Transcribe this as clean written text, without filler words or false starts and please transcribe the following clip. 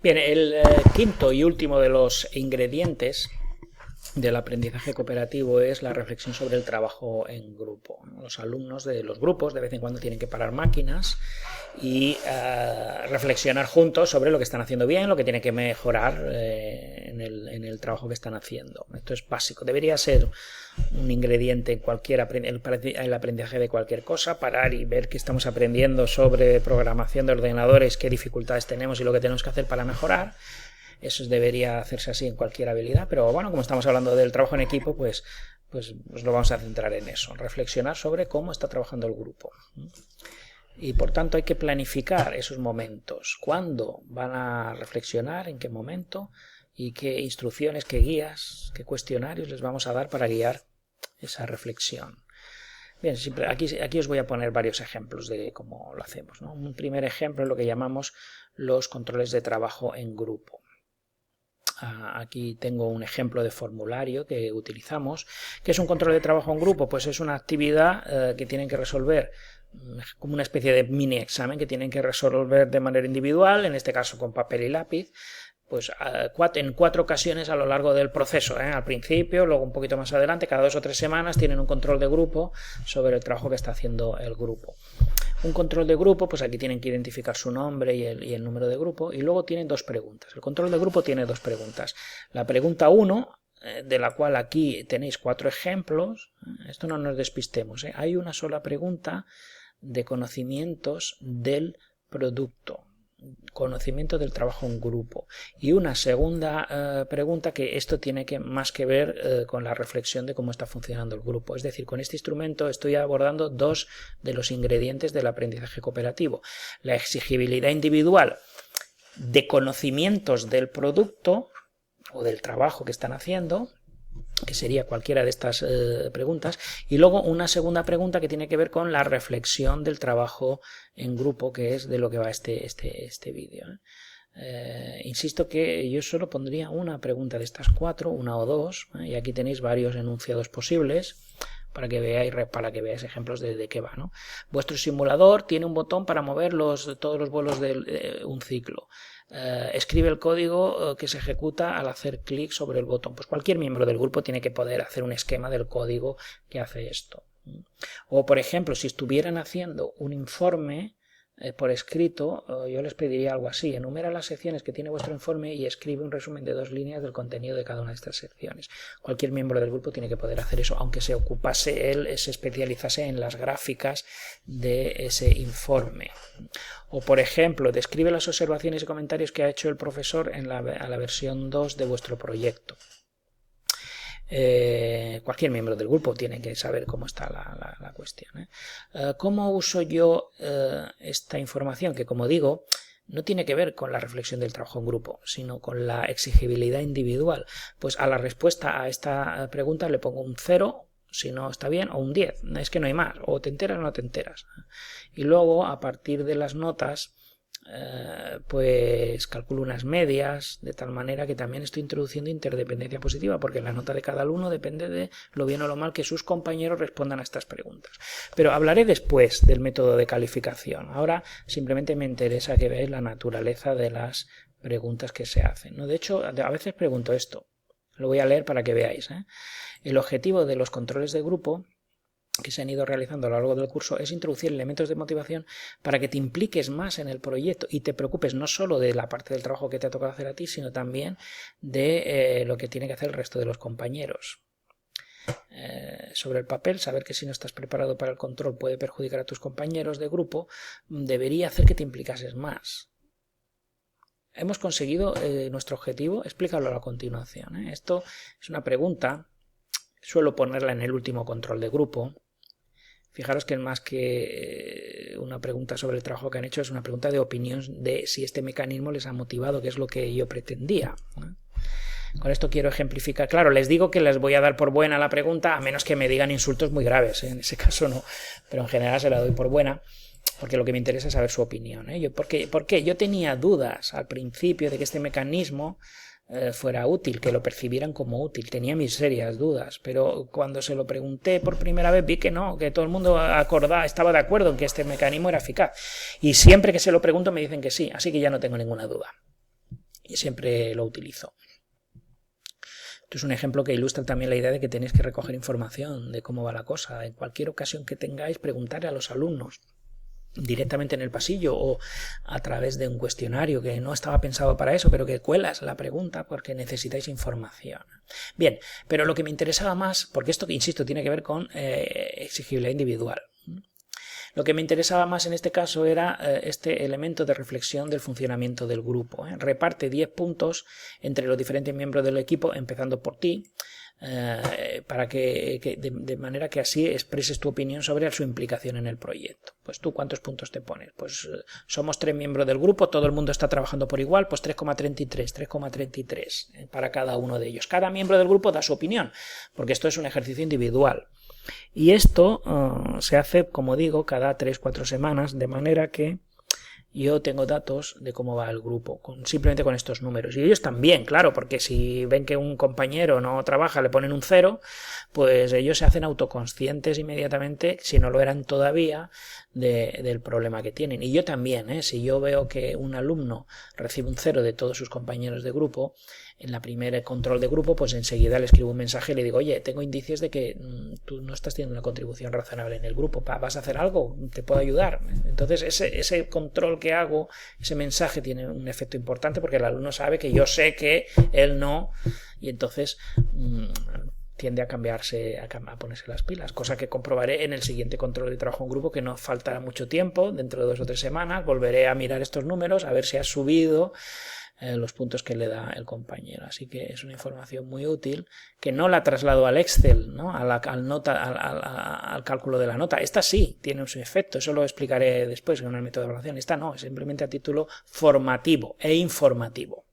Bien, el quinto y último de los ingredientes del aprendizaje cooperativo es la reflexión sobre el trabajo en grupo. Los alumnos de los grupos de vez en cuando tienen que parar máquinas y reflexionar juntos sobre lo que están haciendo bien, lo que tienen que mejorar en el trabajo que están haciendo. Esto es básico, debería ser un ingrediente en el aprendizaje de cualquier cosa, parar y ver qué estamos aprendiendo sobre programación de ordenadores, qué dificultades tenemos y lo que tenemos que hacer para mejorar. Eso debería hacerse así en cualquier habilidad, pero bueno, como estamos hablando del trabajo en equipo, pues lo vamos a centrar en eso, reflexionar sobre cómo está trabajando el grupo. Y por tanto hay que planificar esos momentos, cuándo van a reflexionar, en qué momento y qué instrucciones, qué guías, qué cuestionarios les vamos a dar para guiar esa reflexión. Bien, aquí os voy a poner varios ejemplos de cómo lo hacemos, ¿no? Un primer ejemplo es lo que llamamos los controles de trabajo en grupo. Aquí tengo un ejemplo de formulario que utilizamos. ¿Qué es un control de trabajo en grupo? Pues es una actividad que tienen que resolver como una especie de mini examen que tienen que resolver de manera individual, en este caso con papel y lápiz, pues en 4 ocasiones a lo largo del proceso, al principio, luego un poquito más adelante, cada 2 o 3 semanas tienen un control de grupo sobre el trabajo que está haciendo el grupo. Un control de grupo, pues aquí tienen que identificar su nombre y el número de grupo, y luego tienen 2 preguntas. El control de grupo tiene 2 preguntas. La pregunta 1, de la cual aquí tenéis 4 ejemplos, esto no nos despistemos, hay una sola pregunta de conocimientos del producto, conocimiento del trabajo en grupo, y una segunda pregunta que esto tiene más que ver con la reflexión de cómo está funcionando el grupo. Es decir, con este instrumento estoy abordando 2 de los ingredientes del aprendizaje cooperativo: la exigibilidad individual de conocimientos del producto o del trabajo que están haciendo, que sería cualquiera de estas preguntas, y luego una segunda pregunta que tiene que ver con la reflexión del trabajo en grupo, que es de lo que va este vídeo. Insisto que yo solo pondría una pregunta de estas 4, una o 2, y aquí tenéis varios enunciados posibles para que veáis ejemplos de qué va, ¿no? Vuestro simulador tiene un botón para mover todos los vuelos de un ciclo. Escribe el código que se ejecuta al hacer clic sobre el botón. Pues cualquier miembro del grupo tiene que poder hacer un esquema del código que hace esto. O, por ejemplo, si estuvieran haciendo un informe por escrito, yo les pediría algo así: enumera las secciones que tiene vuestro informe y escribe un resumen de 2 líneas del contenido de cada una de estas secciones. Cualquier miembro del grupo tiene que poder hacer eso, aunque se especializase en las gráficas de ese informe. O, por ejemplo, describe las observaciones y comentarios que ha hecho el profesor a la versión 2 de vuestro proyecto. Cualquier miembro del grupo tiene que saber cómo está la cuestión. ¿Cómo uso yo esta información? Que, como digo, no tiene que ver con la reflexión del trabajo en grupo, sino con la exigibilidad individual. Pues a la respuesta a esta pregunta le pongo un 0 si no está bien, o un 10. Es que no hay más, o te enteras o no te enteras. Y luego, a partir de las notas, pues calculo unas medias, de tal manera que también estoy introduciendo interdependencia positiva, porque la nota de cada alumno depende de lo bien o lo mal que sus compañeros respondan a estas preguntas. Pero hablaré después del método de calificación. Ahora simplemente me interesa que veáis la naturaleza de las preguntas que se hacen, ¿no? De hecho, a veces pregunto esto, lo voy a leer para que veáis, El objetivo de los controles de grupo que se han ido realizando a lo largo del curso es introducir elementos de motivación para que te impliques más en el proyecto y te preocupes no solo de la parte del trabajo que te ha tocado hacer a ti, sino también de lo que tiene que hacer el resto de los compañeros. Sobre el papel, saber que si no estás preparado para el control puede perjudicar a tus compañeros de grupo, debería hacer que te implicases más. ¿Hemos conseguido nuestro objetivo? Explícalo a continuación. Esto es una pregunta, suelo ponerla en el último control de grupo. Fijaros que más que una pregunta sobre el trabajo que han hecho, es una pregunta de opinión de si este mecanismo les ha motivado, que es lo que yo pretendía. Con esto quiero ejemplificar. Claro, les digo que les voy a dar por buena la pregunta, a menos que me digan insultos muy graves, en ese caso no, pero en general se la doy por buena, porque lo que me interesa es saber su opinión. ¿Por qué? Yo tenía dudas al principio de que este mecanismo fuera útil, que lo percibieran como útil. Tenía mis serias dudas, pero cuando se lo pregunté por primera vez vi que no, que todo el mundo estaba de acuerdo en que este mecanismo era eficaz. Y siempre que se lo pregunto me dicen que sí, así que ya no tengo ninguna duda. y siempre lo utilizo. Esto es un ejemplo que ilustra también la idea de que tenéis que recoger información de cómo va la cosa. En cualquier ocasión que tengáis, preguntarle a los alumnos directamente en el pasillo o a través de un cuestionario que no estaba pensado para eso, pero que cuelas la pregunta porque necesitáis información. Bien, pero lo que me interesaba más, porque esto, insisto, tiene que ver con exigibilidad individual. Lo que me interesaba más en este caso era este elemento de reflexión del funcionamiento del grupo. Reparte 10 puntos entre los diferentes miembros del equipo, empezando por ti, para que de manera que así expreses tu opinión sobre su implicación en el proyecto. Pues tú, ¿cuántos puntos te pones? Pues somos 3 miembros del grupo, todo el mundo está trabajando por igual, pues 3,33 para cada uno de ellos. Cada miembro del grupo da su opinión, porque esto es un ejercicio individual. Y esto se hace, como digo, cada 3-4 semanas, de manera que yo tengo datos de cómo va el grupo, simplemente con estos números. Y ellos también, claro, porque si ven que un compañero no trabaja, le ponen un 0, pues ellos se hacen autoconscientes inmediatamente, si no lo eran todavía, del problema que tienen. Y yo también, si yo veo que un alumno recibe un 0 de todos sus compañeros de grupo, en la primera control de grupo, pues enseguida le escribo un mensaje y le digo, oye, tengo indicios de que tú no estás teniendo una contribución razonable en el grupo, ¿vas a hacer algo? ¿Te puedo ayudar? Entonces ese control que hago, ese mensaje tiene un efecto importante porque el alumno sabe que yo sé que él no, y entonces tiende a cambiarse, a ponerse las pilas, cosa que comprobaré en el siguiente control de trabajo en grupo, que no faltará mucho tiempo, dentro de 2 o 3 semanas, volveré a mirar estos números, a ver si ha subido los puntos que le da el compañero. Así que es una información muy útil que no la traslado al Excel, ¿no? al cálculo de la nota. Esta sí tiene su efecto, eso lo explicaré después en el método de evaluación. Esta no, es simplemente a título formativo e informativo.